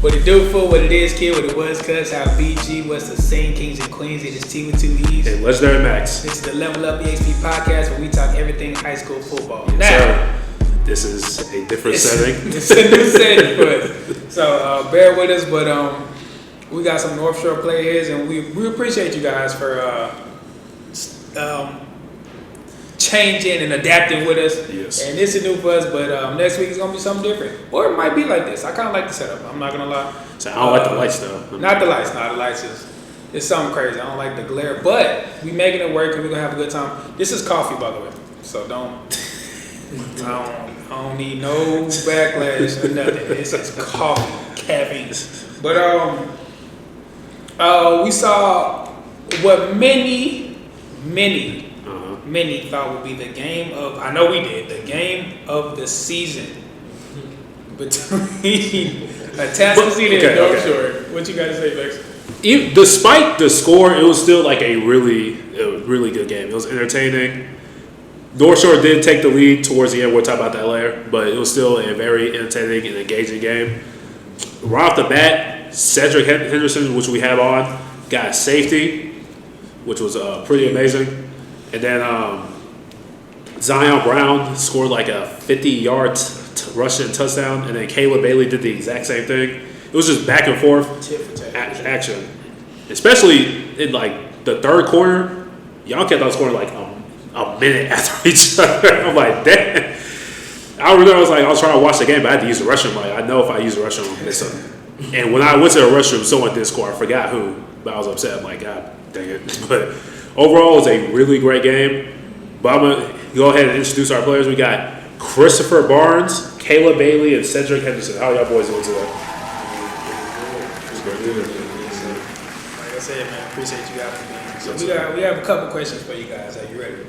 What it do for, what it is, kid, what it was, cuz, how BG was the same kings and queens, it is T with two E's. And Legendary Max. This is the Level Up EXP podcast where we talk everything high school football. Now, this is a different setting. It's a new setting for us. So bear with us, but we got some North Shore players, and we appreciate you guys for changing and adapting with us. Yes. And this is new for us, but next week is going to be something different. Or it might be like this. I kind of like the setup. I'm not going to lie. So I don't like the lights, though. Not the lights. Not the lights. It's something crazy. I don't like the glare. But we making it work, and we're going to have a good time. This is coffee, by the way. So I don't need no backlash or nothing. This is coffee, caffeine. But we saw what many thought would be the game of, I know we did, the game of the season between Atascocita and North Shore. What you got to say, Bex? Despite the score, it was still like a really good game. It was entertaining. North Shore did take the lead towards the end. We'll talk about that later, but it was still a very entertaining and engaging game. Right off the bat, Cedric Henderson, which we have on, got safety, which was pretty amazing. And then Zion Brown scored like a 50-yard rushing touchdown, and then Kaleb Bailey did the exact same thing. It was just back and forth action, especially in like the third quarter. Y'all kept on scoring like a minute after each other. I'm like, damn. I remember I was trying to watch the game, but I had to use the restroom. Like, I know if I use the restroom, I'll miss something. And when I went to the restroom, someone did score. I forgot who, but I was upset. I'm like, God dang it. But overall, it was a really great game. But I'm going to go ahead and introduce our players. We got Christopher Barnes, Kaleb Bailey, and Cedric Henderson. How y'all boys doing today? Like I said, man, appreciate you guys being here. So we have a couple questions for you guys. Are you ready?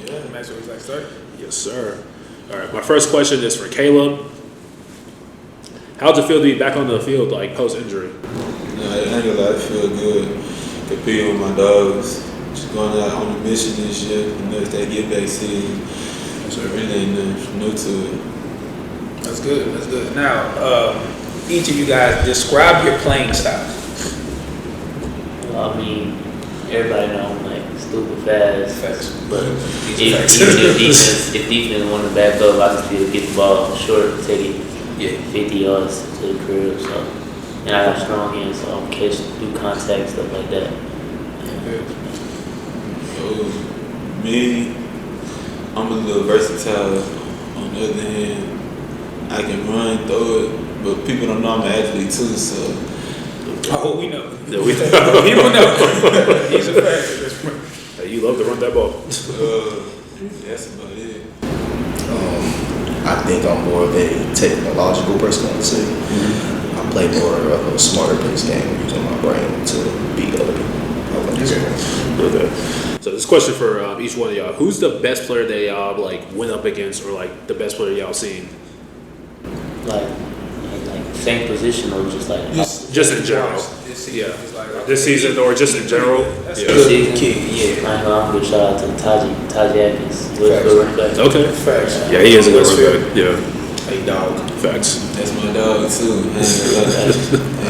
Yeah. Max, would you like to start? Yes, sir. All right, my first question is for Kaleb. How'd it feel to be back on the field, like, post-injury? I ain't gonna lie, I feel good. Competing with my dogs. Just going out on a mission this year. It's that get back season. So it really ain't nothing new to it. That's good. Now, each of you guys, describe your playing style. Well, I mean, everybody know I'm like stupid fast. But if defense want to back up, I can still get the ball short, take it 50 yards to the crib. So, and I have strong hands, so I'm catch, do contact, stuff like that. Me, I'm a little versatile. On the other hand, I can run, throw it, but people don't know I'm an athlete too, so. Oh, we know. Yeah, we know. People know. He's a factor. Hey, you love to run that ball. That's about it. I think I'm more of a technological person, I would say. Mm-hmm. I play more of a smarter pace game, using my brain to beat other people. Okay. So this question for each one of y'all: who's the best player that y'all like went up against, or like the best player y'all seen? Like same position or just like just in general. This season or just in general. This season. I'm good. Shout out to Taji Atkins. Okay. Facts. Yeah, he is a good running back. Yeah. Hey, dog. Facts. That's my dog too.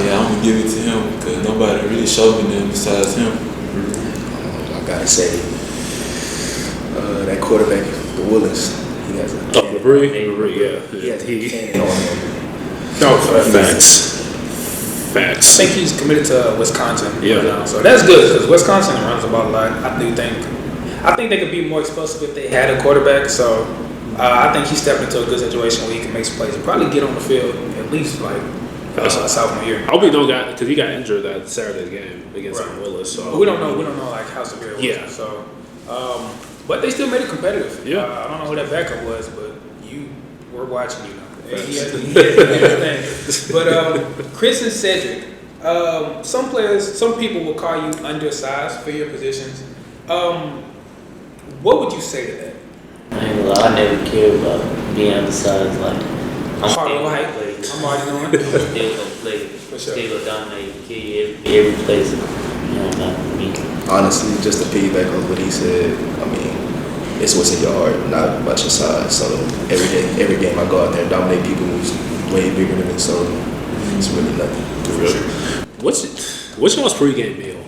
Yeah, I'm gonna give it to him because nobody really showed me them besides him. I gotta say, that quarterback, the Willis, he has a LeBrie, yeah. He has a cannon on him. No, facts. I think he's committed to Wisconsin. Yeah. Right now, so that's good because Wisconsin runs the ball a lot. I think they could be more explosive if they had a quarterback. So I think he stepped into a good situation where he can make some plays and probably get on the field at least like sophomore year. I hope he don't got because he got injured that Saturday game against Willis. So but we don't know like how severe it was. Yeah. So, but they still made it competitive. Yeah. I don't know who that backup was, but we're watching you now. He has everything. But Chris and Cedric, some people will call you undersized for your positions. What would you say to that? I ain't gonna lie, I never cared about being undersized. Like, I'm still I'm already knowing. I'm still gonna play. For sure. Still gonna dominate, kill you every place. Not me. Honestly, just to piggyback on what he said, I mean, it's what's in your heart, not much inside. So every game I go out there and dominate people who's way bigger than me. So It's really nothing. What's y'all's pregame meal?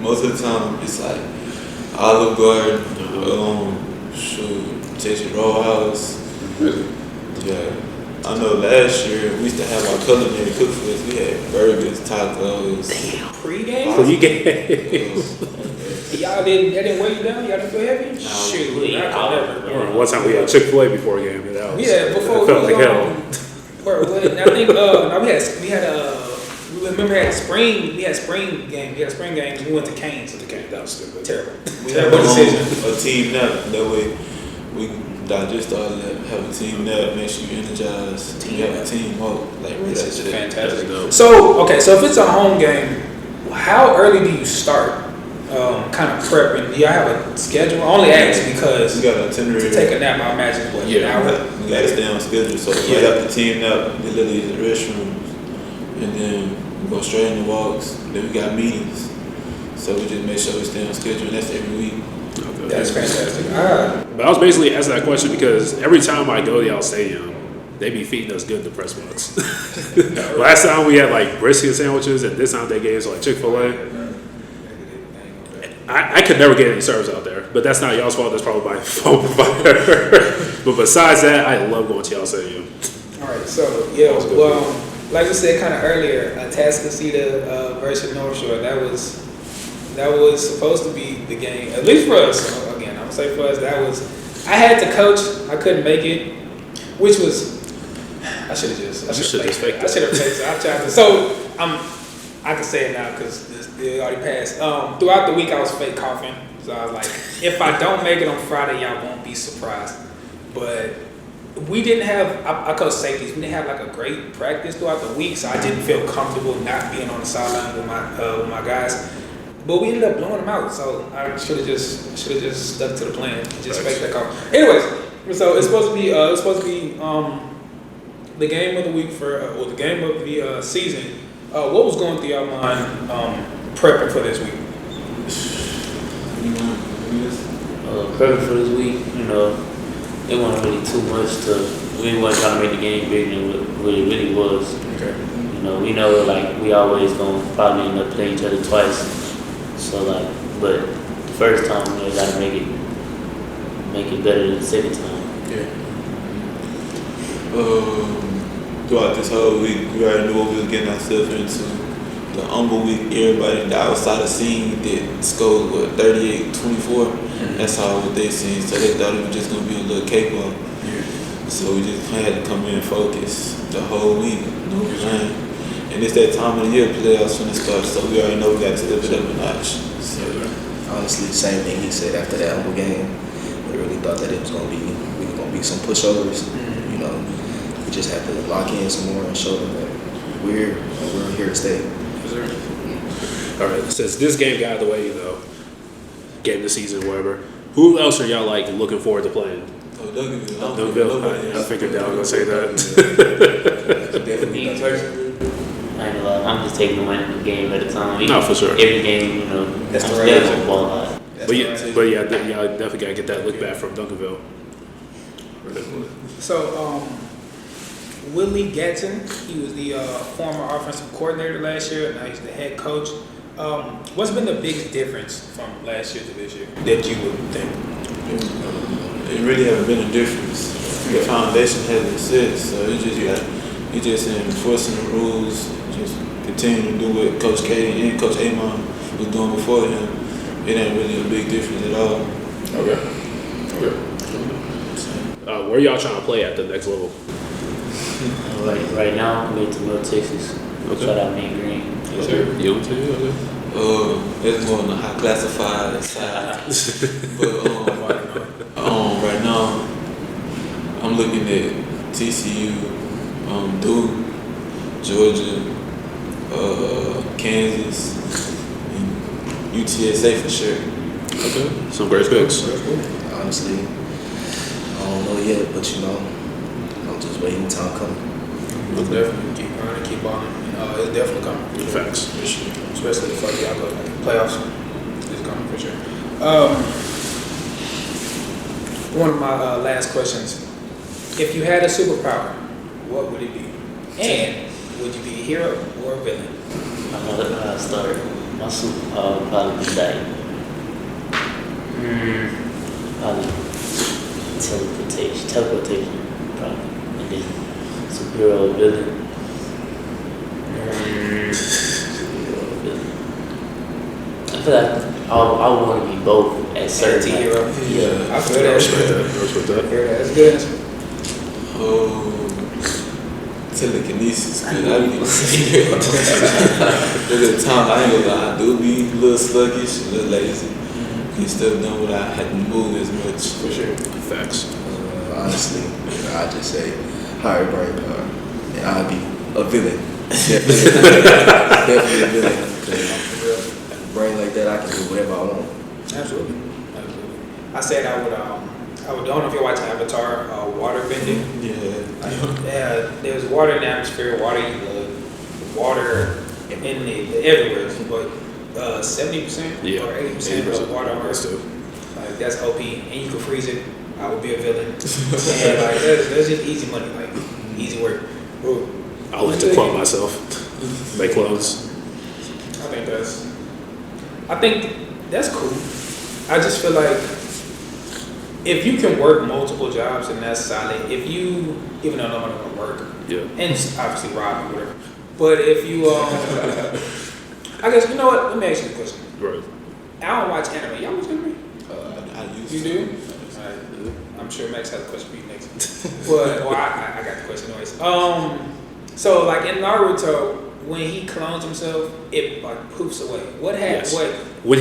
Most of the time, it's like Olive Garden, Texas Roadhouse. Yeah. I know last year we used to have our culinary cook fest. We had burgers, tacos. Pre-game? Pregame? Y'all didn't weigh you down? Y'all didn't feel heavy? No, Shoot, we I could never. One time we had Chick-fil-A before a game, and that was, Before it felt we like was hell. I think we remember we had spring game. We had spring games. We went to Canes. That was stupid. Terrible. We have Terrible decision. a team nap. That way we digest all that. Have a team nap. Make sure you energize. We have a team mode. Like This is that's fantastic. dope. So if it's a home game, how early do you start? Kind of prepping. Do y'all have a schedule? I only ask because We got an itinerary. to take a nap, I imagine what an hour. We got to stay on schedule. So right after the team nap, we literally use the restrooms, and then we go straight in the walks. Then we got meetings. So we just make sure we stay on schedule, and that's every week. That's fantastic. But I was basically asking that question because every time I go to y'all stadium, they be feeding us good in the press box. Last time we had like brisket sandwiches, and this time they gave us like Chick-fil-A. I could never get any service out there, but that's not y'all's fault. That's probably my phone provider. But besides that, I love going to y'all stadium. All right, so like we said kind of earlier, Atascocita versus North Shore. That was supposed to be the game, at least for us. Again, I'm gonna say for us, I had to coach. I couldn't make it, which was I should have just faked it. I tried to. So I can say it now because it already passed. Throughout the week, I was fake coughing. So I was like, if I don't make it on Friday, y'all won't be surprised. But we didn't have, I coach safeties, we didn't have like a great practice throughout the week, so I didn't feel comfortable not being on the sideline with my guys. But we ended up blowing them out, so I should have just stuck to the plan, just fake that cough. Anyways, so it's supposed to be the game of the week or the game of the season. What was going through your mind prepping for this week? Prepping for this week, it wasn't really too much we weren't trying to make the game bigger than what it really was. Okay. We know like we always gonna probably end up playing each other twice. So but the first time we gotta make it better than the second time. Yeah. Throughout this whole week, we already knew what we was getting ourselves into. The humble week, everybody the outside the scene that scored 38-24. That's all what they seen. So they thought it was just gonna be a little cakewalk. Yeah. So we just had to come in and focus the whole week. No plan. And it's that time of the year playoffs when it starts, so we already know we got to step it up a notch. So Honestly, the same thing he said after that humble game. We really thought that it was gonna be some pushovers. We just have to lock in some more and show them that we're here to stay. All right, since this game got out of the way, game of the season, whatever. Who else are y'all like looking forward to playing? Duncanville. I figured that I was gonna say that. Me personally, I ain't gonna lie, I'm just taking one game at a time. No, for sure. Every game, That's I'm the still right gonna answer. ball out. But y'all definitely gotta get that look back from Duncanville. So, Willie Gatton, he was the former offensive coordinator last year, and now he's the head coach. What's been the biggest difference from last year to this year that you would think? it really hasn't been a difference. The foundation hasn't set, so it's just enforcing the rules, just continuing to do what Coach K and Coach Amon was doing before him. It ain't really a big difference at all. Okay. Where y'all trying to play at the next level? Right now, I'm going to North Texas. Okay. Shout out Main Green. Yes, sir. You want to? Okay. It's more on the high classified side. But right now, I'm looking at TCU, Duke, Georgia, Kansas, and UTSA for sure. Okay. Some great picks. Honestly, I don't know yet, but I'm just waiting time coming. Definitely keep grinding, keep on. It's definitely coming. Facts. For sure. Especially for the playoffs. It's coming for sure. One of my last questions. If you had a superpower, what would it be? And would you be a hero or a villain? I'm gonna start. My superpower would probably be like, probably teleportation, probably, and then superhero or villain. I feel like I want to be both at certain Anti-hero. Yeah. I feel that. Respect that. That's good answer. Oh, telekinesis. Cause I be there's a time I ain't gonna lie, I do be a little sluggish, a little lazy. Get stuff done without having to move as much. For sure. Facts. Honestly, I just say higher brain power, and I'd be a villain. Definitely a villain. Because a brain like that, I can do whatever I want. Absolutely. I said I would. I don't know if you watch Avatar, water bending. Yeah. There's water in the atmosphere, water in the everywhere, but 70% or 80% of water on Earth. Like that's OP, and you can freeze it. I would be a villain, and like that's just easy money, like easy work. Ooh. I like to clone myself. Make clones. I think that's cool. I just feel like if you can work multiple jobs and that's solid, if you, even though no one want to work, and obviously rob or whatever, but if you, I guess, you know what, let me ask you a question. Right. I don't watch anime. Y'all watch anime? I used You to. do? I'm sure Max has a question for you next. But, well, I got the question anyways. So, like in Naruto, when he clones himself, it like poofs away. What happened? What? When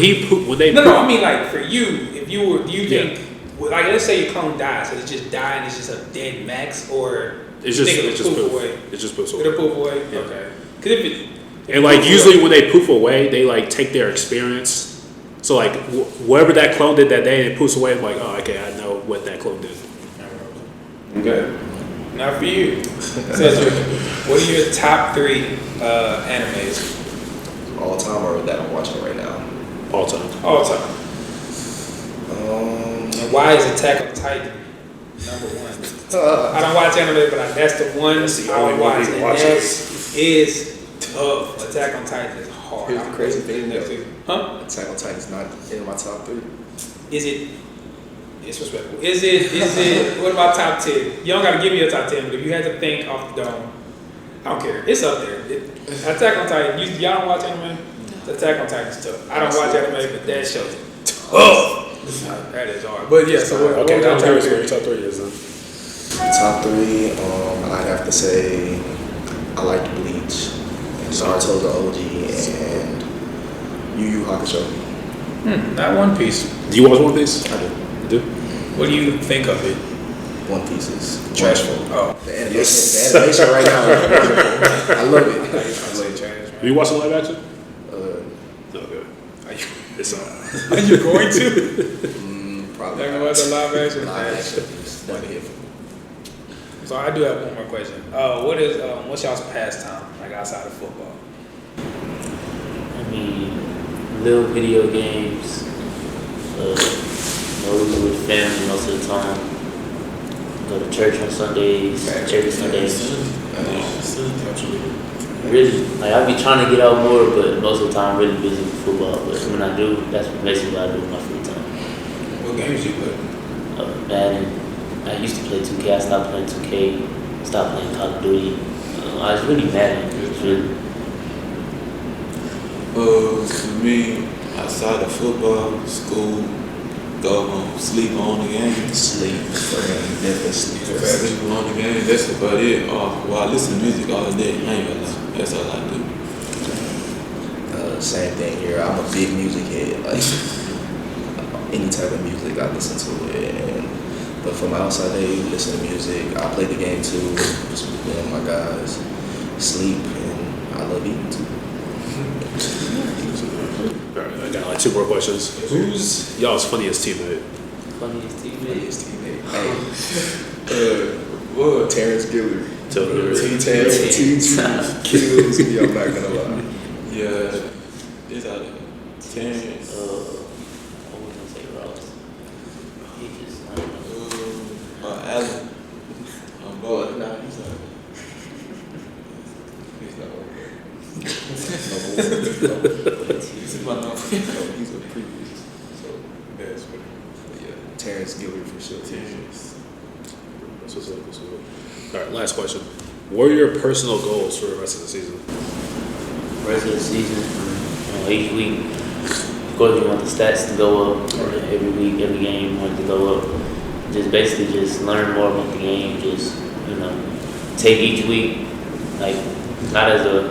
they No, I mean like for you, if you were, do you think, like let's say your clone dies, so it's just dying, it's just a dead Max, or it's just poof poof away? It just poofs away. It'll poof away. Yeah. Okay. Cause if it, And like usually when they poof away, they like take their experience. So like whatever that clone did that day, and it poofs away. I'm like, oh, okay, I know what that clone did. Okay. Now for you, Cedric, what are your top 3 animes? All time or that I'm watching right now? All time. All time. And why is Attack on Titan number 1? I don't watch anime, but that's the one That's the I only would one watch. you And watch. that is tough. Attack on Titan is hard. Here's the crazy thing, next though. season. Huh? Attack on Titan is not in my top 3. Is it? It's respectful. Is it? What about top 10? You don't got to give me a top 10, but if you had to think off the dome, I don't care. It's up there. Attack on Titan. Y'all don't watch anime? Attack on Titan is tough. I don't watch anime, but that show's tough. That is hard. But yeah, so what Okay, your I'm top curious what 3? your top 3 is then. Top 3, I'd have to say I liked Bleach, Naruto the OG, and Yu Yu Hakusho. Not One Piece. Do you watch One Piece? I do. You do? What do you think of it? One Piece is trashful. Oh, The animation right now is wonderful. I love it. I love it. Do you watch the live action? Are Okay. It's on. you going to? Probably. Talking about the live action. Live action is never hit for me. So I do have one more question. What's y'all's pastime, like outside of football? I mean, little video games. With family most of the time. Go to church on Sundays. Church Sundays. Really, like I be trying to get out more, but most of the time I'm really busy with football. But when I do, that's basically what I do in my free time. What games you play? Madden. I used to play 2K. I stopped playing 2K. Stopped playing Call of Duty. I was really Madden. It's really. For me, outside of football, school, go home, sleep on the game. Sleep. Definitely sleep. Sleep on the game. That's about it. Well, I listen to music all day. I ain't gonna lie. That's all I do. Same thing here. I'm a big music head. Like any type of music, I listen to it. But for my outside day, listen to music. I play the game too. Just with me and my guys. Sleep, and I love eating too. Alright, I got like 2 more questions. Who's y'all's funniest teammate? Funniest teammate. Hey, what? Terrence Gillard. Terrence. Kills me. I'm not gonna lie. Yeah, it's out of Terrence. I wouldn't say Ross. He just, I don't know. Allen. Boy, Nah, he's not. He's my number. He's a previous. So that's what. Yeah. Terrence Gilbert for sure. Terrence. That's what's up. That's what's up. All right, last question. What are your personal goals for the rest of the season? Rest of the season, each week, of course, you want the stats to go up. Every week, every game, you want it to go up. Just basically just learn more about the game. Just, take each week, like, not as a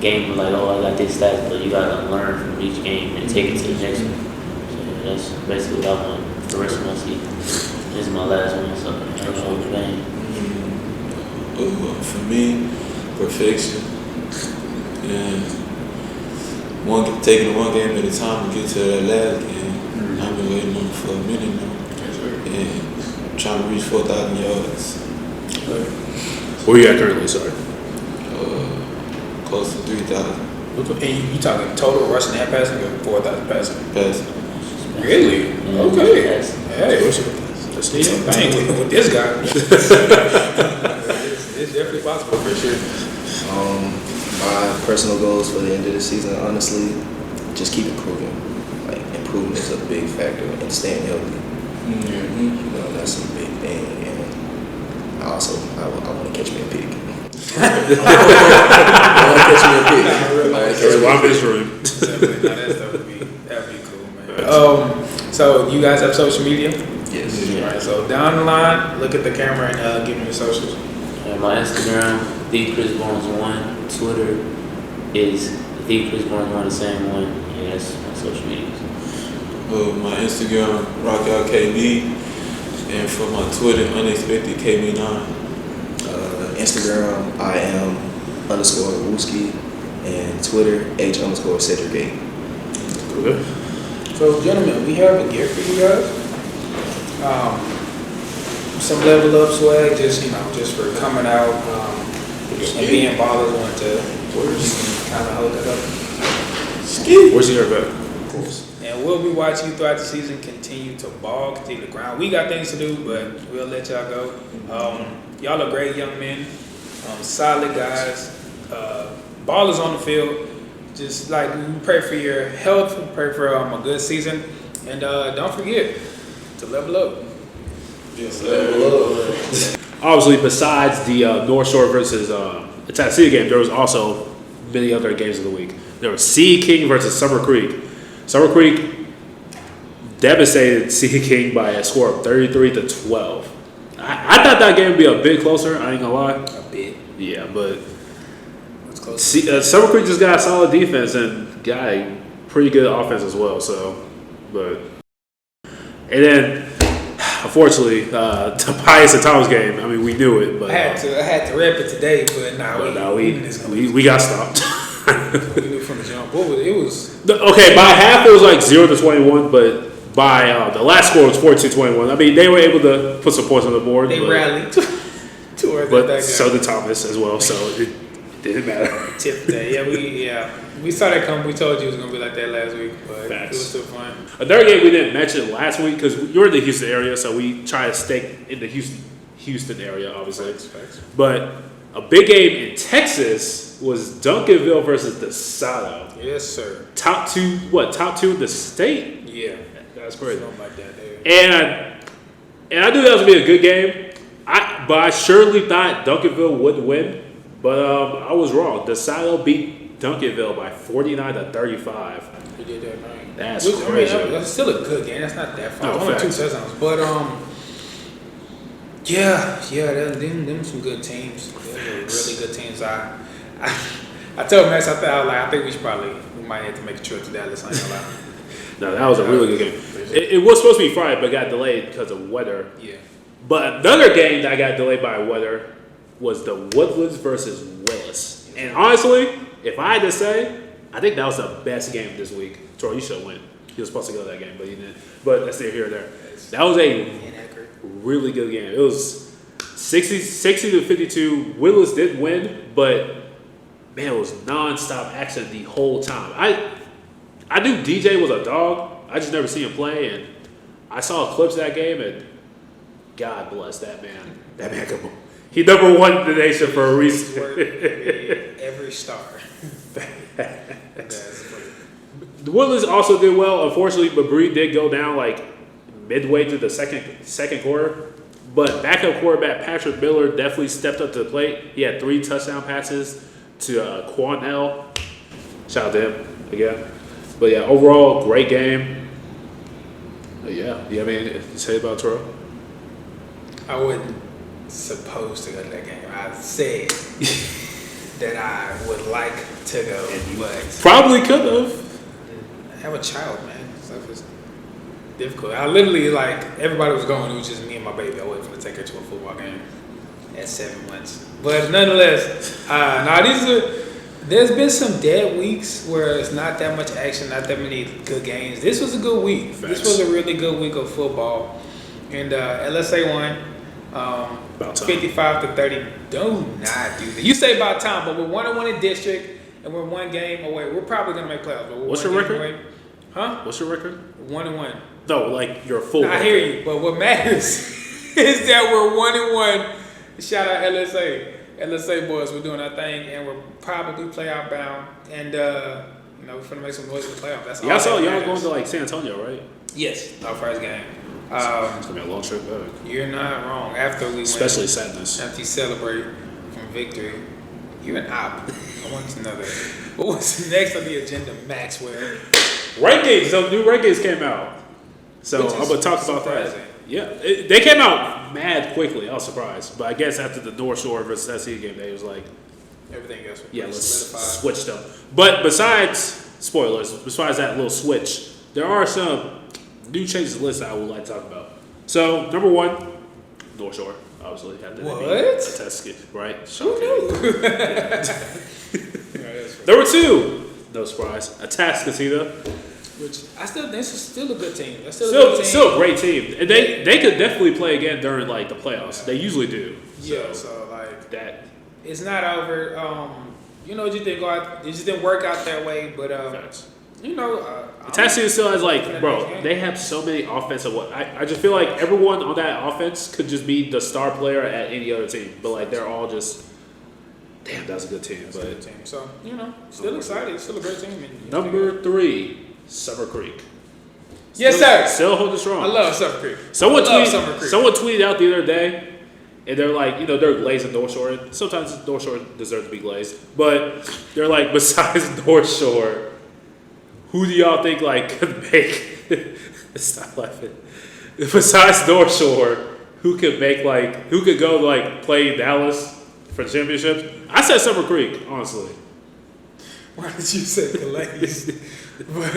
game like, oh, I got this stats, but you gotta learn from each game and take it to the next one. So that's basically what I want for the rest of my season. This is my last one, so I don't know what game. For me, perfection. And taking it one game at a time to get to that last game. I've been waiting on it for a minute now. And trying to reach 4,000 yards. Where are you at currently, sorry? Close to 3,000 And you talking total rushing and passing or 4,000 passing? passing. Really? Yeah, Okay. that's- Hey, that's decent thing with this guy. it's definitely possible for sure. My personal goals for the end of the season, honestly, just keep improving. Like, improvement is a big factor in staying healthy. That's a big thing. And I want to catch me a pig. I want to catch me a pig. There's one this room. Definitely. No, that'd be cool, man. So you guys have social media? Yes. All right. So down the line, look at the camera and give me your socials. My Instagram, TheChrisBarnes1. Twitter is TheChrisBarnes1, the same one. Yeah, that's my social media. My Instagram, RockOutKB. And for my Twitter, UnexpectedKB9. Instagram, I am _Wooski, and Twitter, H_Cedric. Good. So gentlemen, we have a gift for you guys. Some level up swag, just for coming out and being ballers. Wanted to kind of hold that up. Where's your bet? And we'll be watching you throughout the season. Continue to ball, continue to grind. We got things to do, but we'll let y'all go. Y'all are great young men, solid guys, ballers on the field. Just like we pray for your health, we pray for a good season, and don't forget to level up. Yes, Obviously, besides the North Shore versus Atascocita game, there was also many other games of the week. There was Sea King versus Summer Creek. Summer Creek devastated Sea King by a score of 33-12. I thought that game would be a bit closer. I ain't gonna lie. A bit. Yeah, but It's close. Summer Creek just got a solid defense and got a pretty good offense as well. So, and then unfortunately, the Pius and Thomas game. I mean, we knew it, but I had to rep it today, but we got stopped. we knew from the jump. What was it? It was Okay, by half it was like 0-21, but by the last score was 42-21. I mean, they were able to put some points on the board. they rallied towards but that so did Thomas as well. So it didn't matter. tip day. We saw that coming. We told you it was gonna be like that last week, but Facts. it was still fun. Another game we didn't mention last week because you're in the Houston area, so we try to stay in the Houston area, obviously. Facts. But a big game in Texas was Duncanville versus DeSoto. Yes, sir. Top two in the state? Yeah, That's crazy. something like that. There. And I knew that was gonna be a good game. But I surely thought Duncanville would win. But I was wrong. DeSoto beat Duncanville by 49-35. We did that, right? That's crazy. That's still a good game. That's not that far. No, Only 2 facts. touchdowns, but them some good teams. Those are really good teams. I told Max, I think we might have to make a trip to Dallas. I ain't gonna lie. No, that was a really good game. It was supposed to be Friday, but got delayed because of weather. Yeah. But another game that got delayed by weather was the Woodlands versus Willis. And honestly, if I had to say, I think that was the best game this week. Troy, you should win. He was supposed to go to that game, but he didn't. But that's neither here or there. That was a Inaccurate. really good game. It was 60-52. Willis did win, but man, it was nonstop action the whole time. I knew DJ was a dog. I just never seen him play, and I saw clips of that game, and God bless that man. That man He number one the nation for a reason. Every star. The Woodlands also did well. Unfortunately, Mabry did go down like midway through the second quarter. But backup quarterback Patrick Miller definitely stepped up to the plate. He had 3 touchdown passes to Quanell. Shout out to him again. But yeah, overall, great game. Yeah, you have anything to say about Toro? I wasn't supposed to go to that game. I said that I would like to go, but Probably could have. I have a child, man. So it's difficult. I literally, like, everybody was going. It was just me and my baby. I wasn't going to take her to a football game at 7 months. But nonetheless, there's been some dead weeks where it's not that much action, not that many good games. This was a good week. Facts. This was a really good week of football. And LSA won. About time. 55-30. Do not do that. You say about time, but we're 1-1 in district, and we're 1 game away. We're probably gonna make playoffs. But we're What's 1 your game record? away. Huh? What's your record? 1-1. No, like your full. I hear you, but what matters is that we're 1-1. Shout out LSA. LSA boys, we're doing our thing, and we'll probably playoff bound. And we're gonna make some noise in the playoff. That's all. Y'all saw that y'all matters. going to like San Antonio, right? Yes, our first game. It's gonna be a long trip back. You're not wrong. After we Especially win, sadness. after you celebrate from victory, you're an op. I want to know that. But what's next on the agenda, Maxwell? Rankings. So new rankings came out. So Which I'm is gonna talk about that. surprising. Yeah, they came out mad quickly. I was surprised, but I guess after the North Shore versus SC game, they was like, Everything else was yeah, pretty let's solidified. switch them. But besides spoilers, besides that little switch, there are some new changes to the list I would like to talk about. So number 1, North Shore, obviously had to What? be Atascocita, right? Who knew? Number 2, no surprise, Atascocita. Which I still think is still a good team. That's still a good team. Still a great team. And they could definitely play again during like the playoffs. They usually do. Yeah, so like That it's not over. It just didn't work out that way. But facts. Atascocita still has like, Next bro, game. they have so many offensive. I just feel like everyone on that offense could just be the star player at any other team, but like they're all just, damn, that's a good team. It's a good But team. So still excited. Still a great team. And, number 3, Summer Creek. Yes, sir. Still holding strong. I love Summer Creek. Someone Summer Creek. tweeted out the other day, and they're like, they're glazed in North Shore. And sometimes North Shore deserves to be glazed, but they're like, besides North Shore, who do y'all think like could make? Stop laughing. Besides North Shore, who could go like play Dallas for championships? I said Summer Creek, honestly. Why did you say Calais? But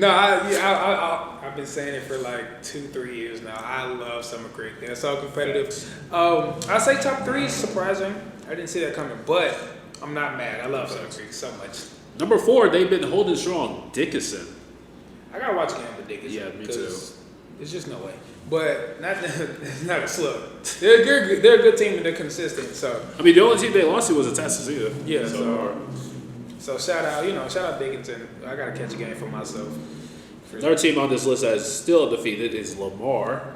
I've been saying it for like 2-3 years now. I love Summer Creek. They're so competitive. I say top 3 is surprising. I didn't see that coming, but I'm not mad. I love Summer Creek so much. Number 4, they've been holding strong. Dickinson. I gotta watch a game with Dickinson. Yeah, me too. 'cause there's just no way. But not a slug. They're good. They're a good team and they're consistent. So I mean, the only team they lost to was Atascocita. yeah. So, So shout out Dickinson. I gotta catch a game for myself. another team on this list that is still undefeated is Lamar,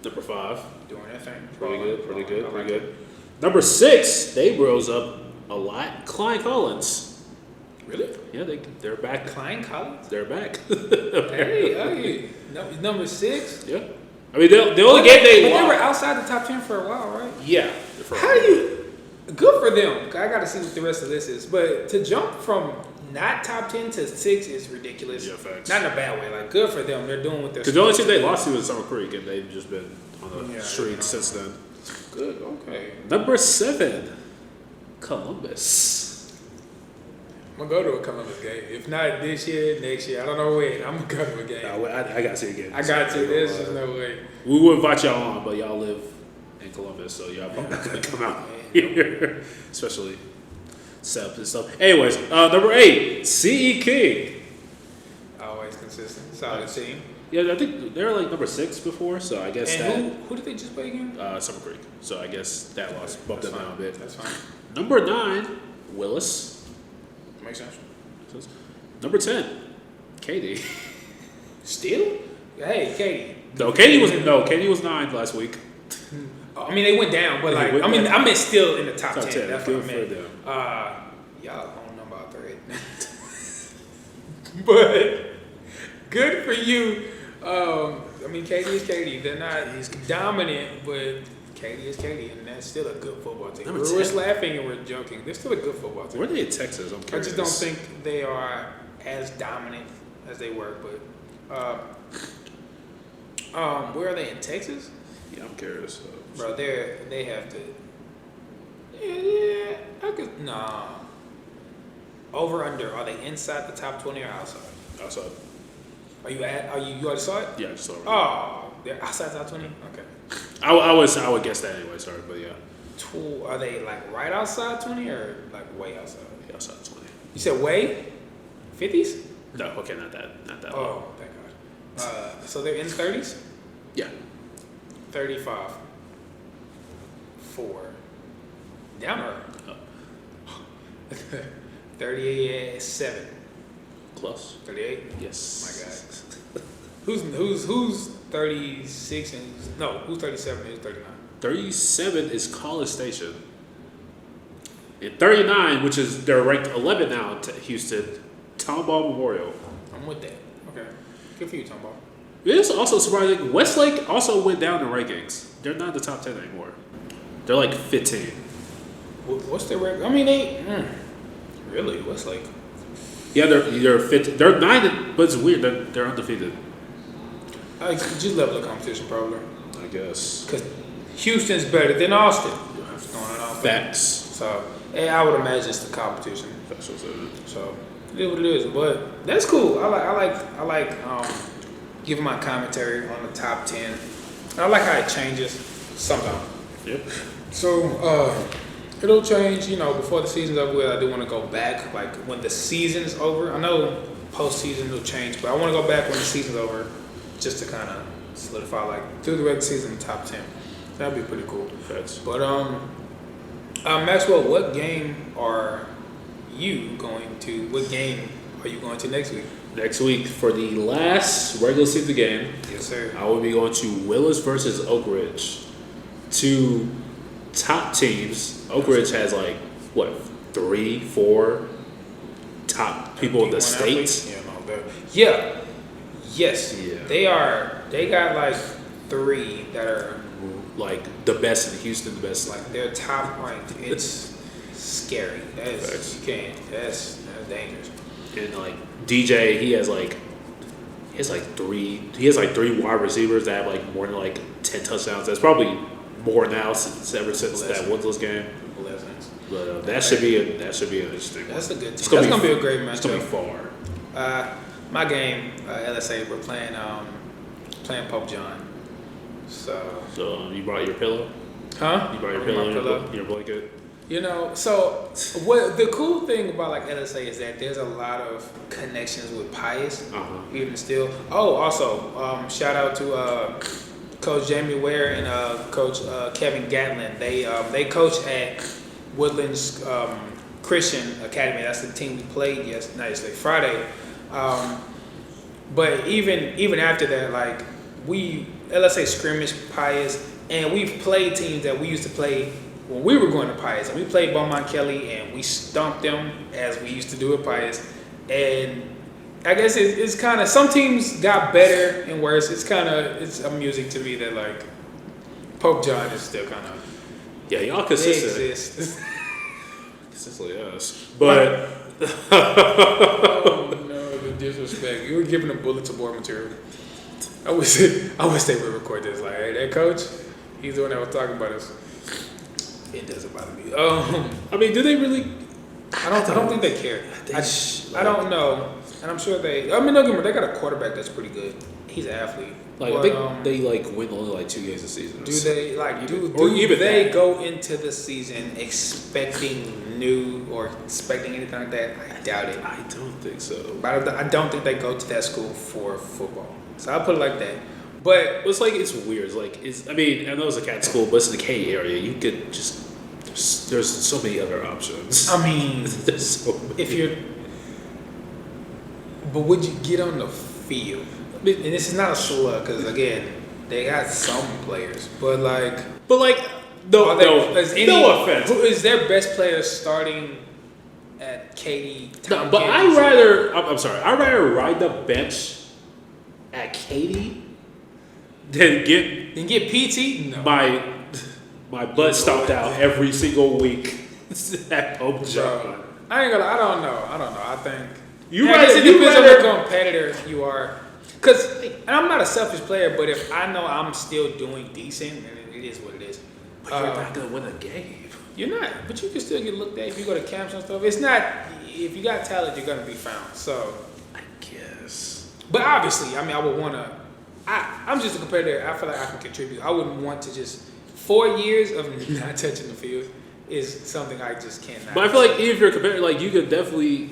number 5. Doing their thing. Pretty good. I like it. Number 6, they rose up a lot. Klein Collins. Really? Yeah, they're back. Klein Collins? They're back. Hey. Number 6? Yeah. I mean, the only game they But they were lost. outside the top 10 for a while, right? Yeah. How do you? Good for them. I got to see what the rest of this is. But to jump from not top 10 to 6 is ridiculous. Yeah, facts. Not in a bad way. Like, good for them. They're doing what they're Because the only team they lost to was Summer Creek, and they've just been on the Yeah, street since then. Good. Okay. Number 7, Columbus. I'm going to go to a Columbus game. If not this year, next year. I don't know when. I'm going to go to a game. No, I got to see it again. I got to. There's just no way. We would invite y'all on, but y'all live in Columbus, so y'all probably not gonna come out here, especially Sep and stuff. Anyways, number 8, CE King. Always consistent. Solid team. Yeah, I think they were like number 6 before, so I guess And who did they just play again? Summer Creek. So I guess that loss bumped them down a bit. That's fine. Number 9, Willis. Makes sense. Number 10, Katie. Still? Hey, Katie. Katie was 9 last week. I mean, they went down, but like, went I mean, down. I meant still in the top Top 10. 10, That's good what I meant. for them. Y'all don't know about thread. But good for you. I mean, KD is KD. They're not he's dominant, but KD is KD, and that's still a good football team. Number We're 10. laughing and we're joking. They're still a good football team. Where are they in Texas? I'm I curious. just don't think they are as dominant as they were. But where are they in Texas? Yeah, I'm curious. Bro, they have to. Yeah, I could. Nah. Over under. Are they inside the top 20 or outside? Outside. Are you already saw it? Yeah, I just saw it. Oh, they're outside top 20. Okay. I would guess that anyway. Sorry, but yeah. Are they like right outside 20 or like way outside? Yeah, outside 20. You said way? 50s? No, okay, not that low. Oh, thank God. So they're in 30s? Yeah. 35. 4. Down or up? 38, 7. Close. 38? Yes. My God. Who's 36 and who's 37 and who's 39? 37 is College Station. And 39, which is they're ranked 11 now to Houston, Tomball Memorial. I'm with that. Okay. Good for you, Tom Ball. It is also surprising. Westlake also went down in rankings. They're not in the top 10 anymore. They're like 15. What's their record? I mean, they really Westlake. Yeah, they're 15. They're 9, but it's weird. They're undefeated. Just level of competition, probably. I guess. Because Houston's better than Austin. What's going on in Austin? Facts. So, I would imagine it's the competition. That's what's in it. So, it is what it is. But that's cool. I like giving my commentary on the top 10. I like how it changes sometimes. Yep. So, it'll change, before the season's over with. I do want to go back, like when the season's over. I know postseason will change, but I want to go back when the season's over just to kind of solidify, like, through the regular season, top 10. That'd be pretty cool. Facts. But, Maxwell, what game are you going to next week? Next week, for the last regular season game, Yes, sir. I will be going to Willis versus Oak Ridge. Two top teams. Oak Ridge has 3, 4 top people in the state. Yeah. Yes. Yeah. They got 3 that are The best in Houston, the best. they're top ranked. It's scary. That's dangerous. And DJ, he has 3 wide receivers that have more than 10 touchdowns. That's probably more now ever since that Woodless game. But that should be interesting. That's a good team. It's That's gonna be a great matchup. It's gonna be far. My game, LSA, we're playing Pope John. So you brought your pillow? Huh? You brought your My pillow, your blanket? So what the cool thing about LSA is that there's a lot of connections with Pius, even still. Oh, also, shout out to Coach Jamie Ware and Coach Kevin Gatlin. They coach at Woodlands Christian Academy. That's the team we played Friday. But even after that, LSA scrimmage Pius, and we've played teams that we used to play when we were going to Pius, and we played Beaumont Kelly, and we stomped them as we used to do at Pius. And I guess it's kind of, some teams got better and worse. It's amusing to me that Pope John is still kind of y'all consistent. they exist. Consistently, yes. But Oh no, the disrespect! You were giving them bulletin board material. I wish they would record this. Hey, that coach, he's the one that was talking about us. It doesn't bother me. I mean, do they really? I don't think they care. I don't know, and I'm sure they. I mean, don't get me wrong, they got a quarterback that's pretty good. He's an athlete. I think they win only 2 games a season. Do they go into the season expecting new or expecting anything like that? I doubt it. I don't think so. But I don't think they go to that school for football. So I'll put it like that. But it's weird. I know it's a cat school, but it's in the K area. You could just there's so many other options. I mean, there's so many. But would you get on the field? And this is not a slug, because again, They got some players, but like no offense. Who is their best player starting at KD? No, but I'm sorry. I'd rather ride the bench at KD than get PT. No. my butt stomped out every single week at Pope John. I ain't gonna. I don't know. I think It depends on what competitor you are. Cause and I'm not a selfish player, but if I know I'm still doing decent, then it is what it is. But you're not gonna win a game. You're not, but you can still get looked at if you go to camps and stuff. It's not if you got talent, you're gonna be found. So I guess. But obviously, I mean, I would want to. I'm just a competitor. I feel like I can contribute. I wouldn't want to just 4 years of not touching the field is something I just cannot. But I feel like if you're a competitor, like you could definitely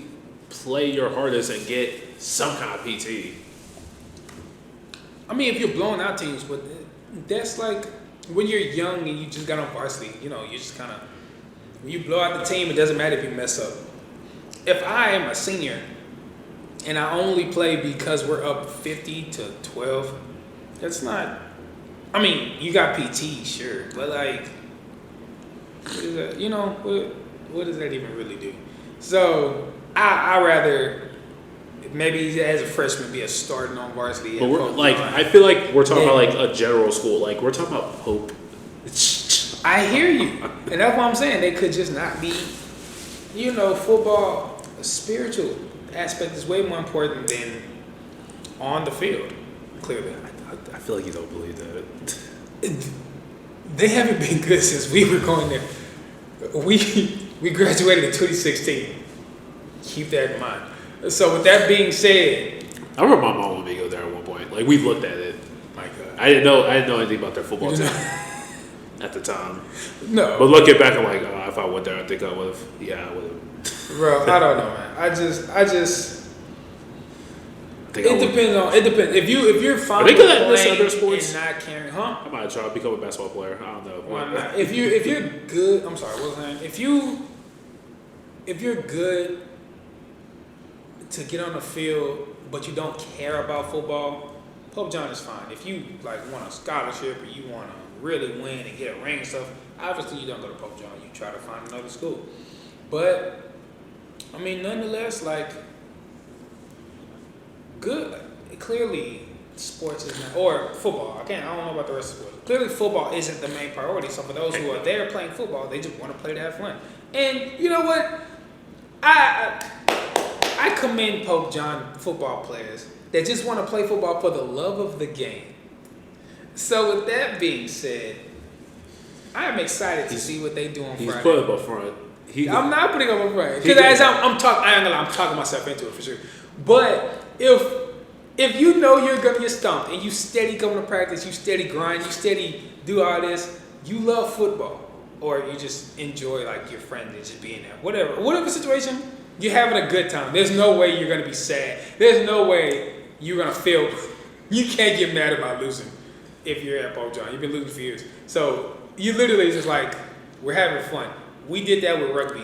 play your hardest and get some kind of PT. I mean, if you're blowing out teams, but that's like when you're young and you just got on varsity. You know, you just kind of when you blow out the team, it doesn't matter if you mess up. If I am a senior and I only play because we're up 50-12, that's not. I mean, you got PT, sure, but like, what is that? You know, what does that even really do? So I rather maybe as a freshman be a starting on varsity. But we're like, I feel like we're talking about like a general school. Like we're talking about Pope. I hear you, and that's what I'm saying. They could just not be. You know, football, a spiritual aspect is way more important than on the field. Clearly, I feel like you don't believe that. They haven't been good since we were going there. We graduated in 2016. Keep that in mind. So with that being said, I remember my mom wanted me to go there at one point. Like we looked at it. My God, I didn't know anything about their football team at the time. No, but looking back, I'm like, if I went there, I think I would have. Yeah, I would have. Bro, I don't know, man. I just. It depends. If you're fine with playing other sports? and not caring, huh? I might try to become a basketball player. I don't know. Why not? If you're good, I'm sorry. What was I saying? If you're good to get on the field, but you don't care about football, Pope John is fine. If you like want a scholarship or you want to really win and get a ring and stuff, obviously you don't go to Pope John. You try to find another school. But I mean, nonetheless, like. Good. Clearly, sports is not, or football. I don't know about the rest of sports. Clearly, football isn't the main priority. So for those who are there playing football, they just want to play to have fun. And you know what? I commend Pope John football players that just want to play football for the love of the game. So with that being said, I am excited to see what they do on Friday. He's put up front. I'm not putting up a front because as I'm talking myself into it for sure. But if you know you're gonna get stumped and you steady coming to practice, you steady grind, you steady do all this, you love football, or you just enjoy like your friends and just being there, whatever situation, you're having a good time. There's no way you're gonna be sad. There's no way you're gonna feel. You can't get mad about losing if you're at Pope John. You've been losing for years, so you literally just like we're having fun. We did that with rugby.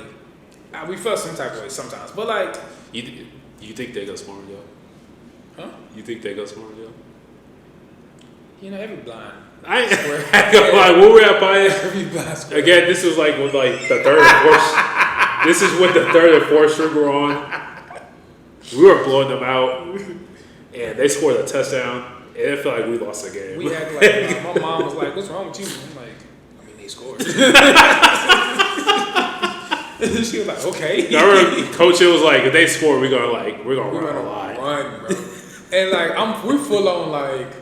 We felt some type of way sometimes, but like you think they go smart, yo? Huh? You think they go smart, yo? You know, every blind. I ain't gonna lie, when we were at Pine, Every blind square. again, this was like when like the third and fourth. This is when the third and fourth string were on. We were blowing them out, and they scored a touchdown, and it felt like we lost the game. We act like my mom was like, "What's wrong with you?" I'm like, "I mean, they scored." She was like, "Okay." I remember Coach Hill was like, "If they score, we're gonna run a line." Run, bro. And like we're full on like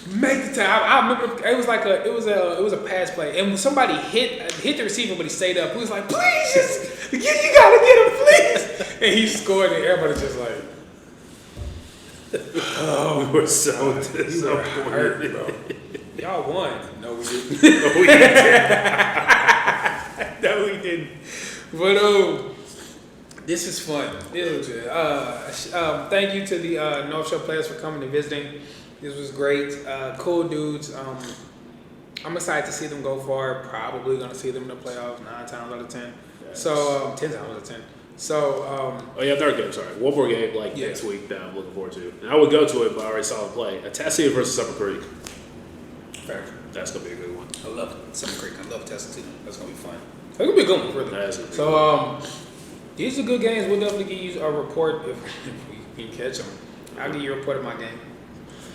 make the time. I remember it was like it was a pass play, and when somebody hit the receiver, but he stayed up. He was like, "Please, just you gotta get him, please!" And he scored, and everybody's just like, "Oh, we're so hurt, bro." Y'all won. No, we didn't. No, we didn't. But this is fun. This was good. Thank you to the North Shore players for coming and visiting. This was great. Cool dudes. I'm excited to see them go far. Probably going to see them in the playoffs 9 times out of 10. Yes. So 10 times out of 10. So another game. Sorry, one more game next week that I'm looking forward to. And I would go to it, but I already saw them play. Atascocita versus Summer Creek. Fair. That's gonna be a good one. I love Summer Creek. I love Atascocita. That's gonna be fun. It's gonna be a good one, really. That is gonna be So, these are good games. We'll definitely give you a report if we can catch them. I'll give you a report of my game.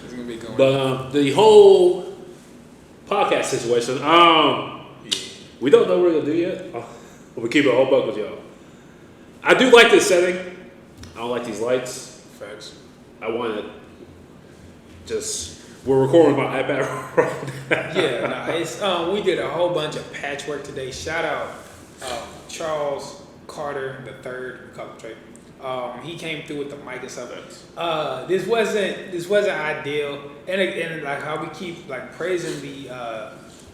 It's gonna be a good one. But the whole podcast situation, we don't know what we're gonna do yet. We keep it all buck with y'all. I do like this setting. I don't like these lights. Facts. I want to just. We're recording with my iPad right now. Yeah, nah, it's we did a whole bunch of patchwork today. Shout out Charles Carter III. We call him Trey. He came through with the mic and stuff. This wasn't ideal, and like how we keep like praising the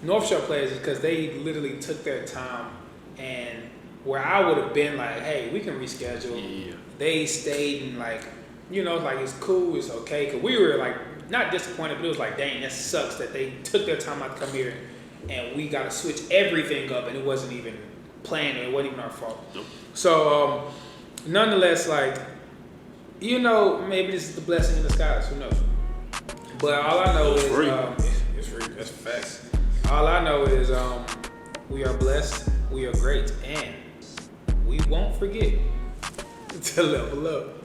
North Shore players is because they literally took their time, and where I would have been like, hey, we can reschedule. They stayed and like, like it's cool, it's okay, because we were like. Not disappointed, but it was like, dang, that sucks that they took their time out to come here and we got to switch everything up and it wasn't even planned and it wasn't even our fault. Nope. So, nonetheless, like, maybe this is the blessing in disguise, who knows? But all I know is, it's free, that's facts. All I know is we are blessed, we are great, and we won't forget to level up.